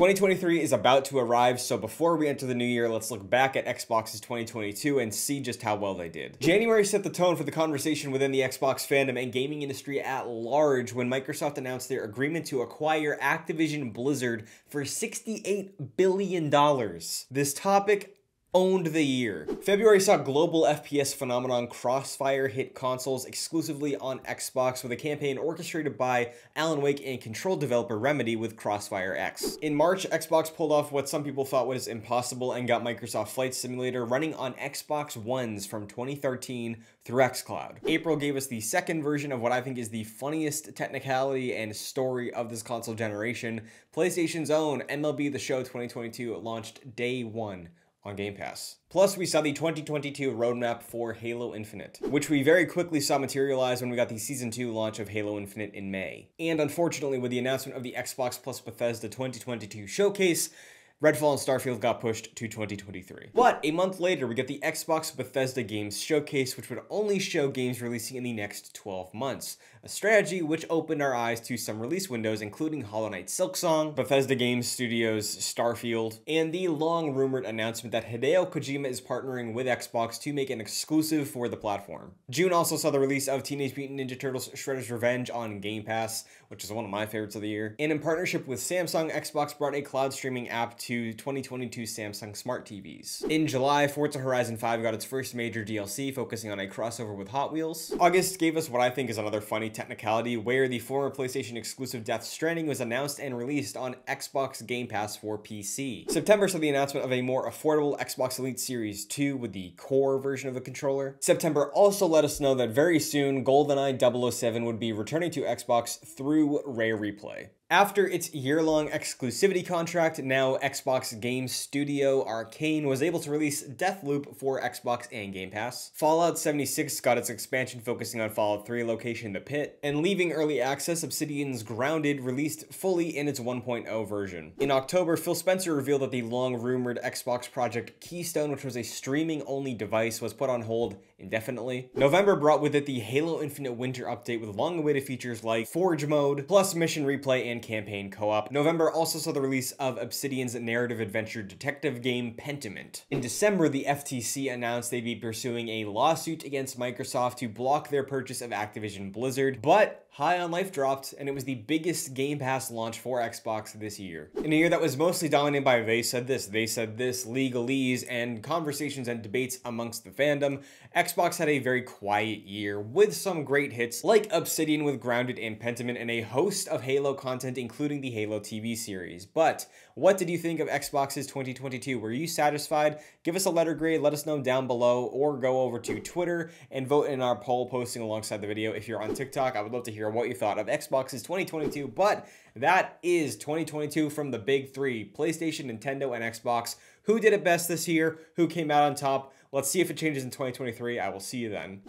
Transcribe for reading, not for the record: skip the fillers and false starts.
2023 is about to arrive, so before we enter the new year, let's look back at Xbox's 2022 and see just how well they did. January set the tone for the conversation within the Xbox fandom and gaming industry at large when Microsoft announced their agreement to acquire Activision Blizzard for $68 billion. This topic owned the year. February saw global FPS phenomenon Crossfire hit consoles exclusively on Xbox with a campaign orchestrated by Alan Wake and Control developer Remedy with Crossfire X. In March, Xbox pulled off what some people thought was impossible and got Microsoft Flight Simulator running on Xbox Ones from 2013 through xCloud. April gave us the second version of what I think is the funniest technicality and story of this console generation. PlayStation's own MLB The Show 2022 launched day one on Game Pass. Plus, we saw the 2022 roadmap for Halo Infinite, which we very quickly saw materialize when we got the Season 2 launch of Halo Infinite in May. And unfortunately, with the announcement of the Xbox plus Bethesda 2022 showcase, Redfall and Starfield got pushed to 2023. But a month later, we get the Xbox Bethesda Games Showcase, which would only show games releasing in the next 12 months. A strategy which opened our eyes to some release windows, including Hollow Knight Silksong, Bethesda Game Studios' Starfield, and the long-rumored announcement that Hideo Kojima is partnering with Xbox to make an exclusive for the platform. June also saw the release of Teenage Mutant Ninja Turtles Shredder's Revenge on Game Pass, which is one of my favorites of the year. And in partnership with Samsung, Xbox brought a cloud streaming app to 2022 Samsung Smart TVs. In July, Forza Horizon 5 got its first major DLC, focusing on a crossover with Hot Wheels. August gave us what I think is another funny technicality, where the former PlayStation exclusive Death Stranding was announced and released on Xbox Game Pass for PC. September saw the announcement of a more affordable Xbox Elite Series 2 with the core version of the controller. September also let us know that very soon GoldenEye 007 would be returning to Xbox through Rare Replay. After its year-long exclusivity contract, now Xbox Game Studio Arcane was able to release Deathloop for Xbox and Game Pass. Fallout 76 got its expansion focusing on Fallout 3 location The Pit, and leaving early access, Obsidian's Grounded released fully in its 1.0 version. In October, Phil Spencer revealed that the long-rumored Xbox Project Keystone, which was a streaming-only device, was put on hold indefinitely. November brought with it the Halo Infinite Winter Update with long-awaited features like Forge Mode, plus Mission Replay and campaign co-op. November also saw the release of Obsidian's narrative adventure detective game Pentiment. In December, the FTC announced they'd be pursuing a lawsuit against Microsoft to block their purchase of Activision Blizzard, but High on Life dropped, and it was the biggest Game Pass launch for Xbox this year. In a year that was mostly dominated by they said this, legalese, and conversations and debates amongst the fandom, Xbox had a very quiet year with some great hits like Obsidian with Grounded and Pentiment and a host of Halo content, including the Halo TV series. But what did you think of Xbox's 2022? Were you satisfied? Give us a letter grade, let us know down below, or go over to Twitter and vote in our poll posting alongside the video. If you're on TikTok, I would love to hear what you thought of Xbox's 2022, but that is 2022 from the big three: PlayStation, Nintendo, and Xbox. Who did it best this year? Who came out on top? Let's see if it changes in 2023. I will see you then.